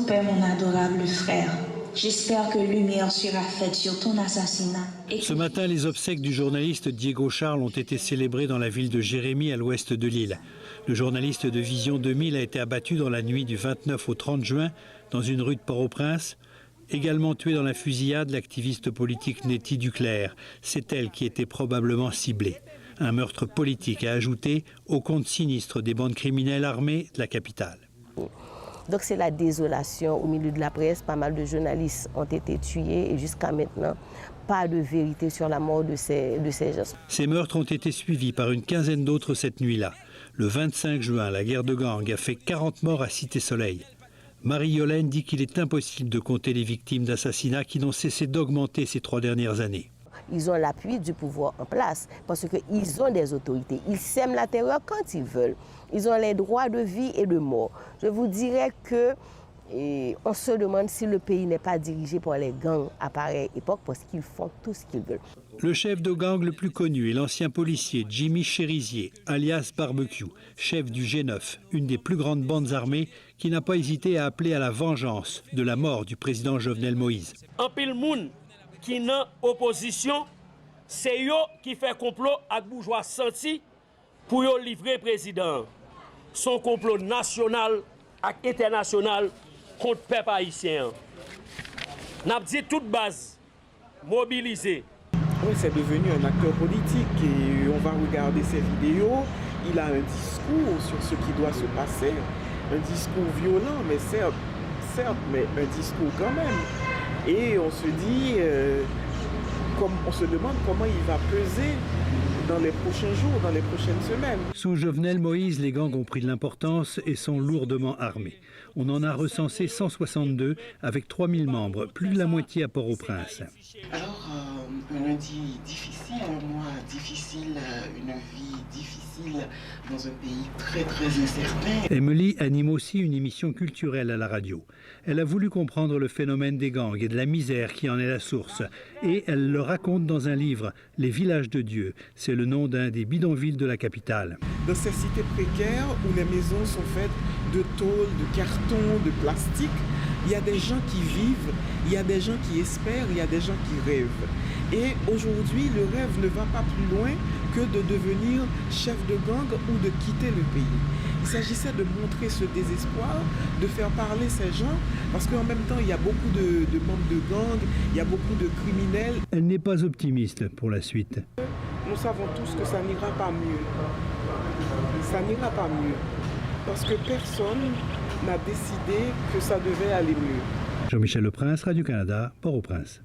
paix, mon adorable frère. J'espère que lumière sera faite sur ton assassinat. Ce matin, les obsèques du journaliste Diego Charles ont été célébrées dans la ville de Jérémie, à l'ouest de l'île. Le journaliste de Vision 2000 a été abattu dans la nuit du 29 au 30 juin dans une rue de Port-au-Prince. Également tuée dans la fusillade, l'activiste politique Nettie Duclerc. C'est elle qui était probablement ciblée. Un meurtre politique a ajouté au compte sinistre des bandes criminelles armées de la capitale. Donc c'est la désolation au milieu de la presse. Pas mal de journalistes ont été tués et jusqu'à maintenant, pas de vérité sur la mort de ces gens. Ces meurtres ont été suivis par une quinzaine d'autres cette nuit-là. Le 25 juin, la guerre de gang a fait 40 morts à Cité-Soleil. Marie-Yolène dit qu'il est impossible de compter les victimes d'assassinats qui n'ont cessé d'augmenter ces 3 dernières années. Ils ont l'appui du pouvoir en place parce qu'ils ont des autorités. Ils sèment la terreur quand ils veulent. Ils ont les droits de vie et de mort. Je vous dirais que on se demande si le pays n'est pas dirigé par les gangs à pareille époque parce qu'ils font tout ce qu'ils veulent. Le chef de gang le plus connu est l'ancien policier Jimmy Chérizier, alias Barbecue, chef du G9, une des plus grandes bandes armées qui n'a pas hésité à appeler à la vengeance de la mort du président Jovenel Moïse. En pile moun qui n'a opposition, c'est eux qui fait complot avec bourgeois senti pour yo livrer président. Son complot national et international contre le peuple haïtien. N'a dit toute base mobilisée. Oui, c'est devenu un acteur politique et on va regarder ses vidéos. Il a un discours sur ce qui doit se passer, un discours violent, mais certes, mais un discours quand même. Et on se dit, on se demande comment il va peser dans les prochains jours, dans les prochaines semaines. Sous Jovenel Moïse, les gangs ont pris de l'importance et sont lourdement armés. On en a recensé 162 avec 3000 membres, plus de la moitié à Port-au-Prince. Alors, un lundi difficile, un mois difficile, une vie difficile dans un pays très très incertain. Emily anime aussi une émission culturelle à la radio. Elle a voulu comprendre le phénomène des gangs et de la misère qui en est la source. Et elle le raconte dans un livre, Les villages de Dieu. C'est le nom d'un des bidonvilles de la capitale. Dans ces cités précaires où les maisons sont faites de tôle, de carton, de plastique, il y a des gens qui vivent, il y a des gens qui espèrent, il y a des gens qui rêvent. Et aujourd'hui, le rêve ne va pas plus loin que de devenir chef de gang ou de quitter le pays. Il s'agissait de montrer ce désespoir, de faire parler ces gens, parce qu'en même temps, il y a beaucoup de membres de gang, il y a beaucoup de criminels. Elle n'est pas optimiste pour la suite. Nous savons tous que ça n'ira pas mieux. Ça n'ira pas mieux. Parce que personne n'a décidé que ça devait aller mieux. Jean-Michel Leprince, Radio-Canada, Port-au-Prince.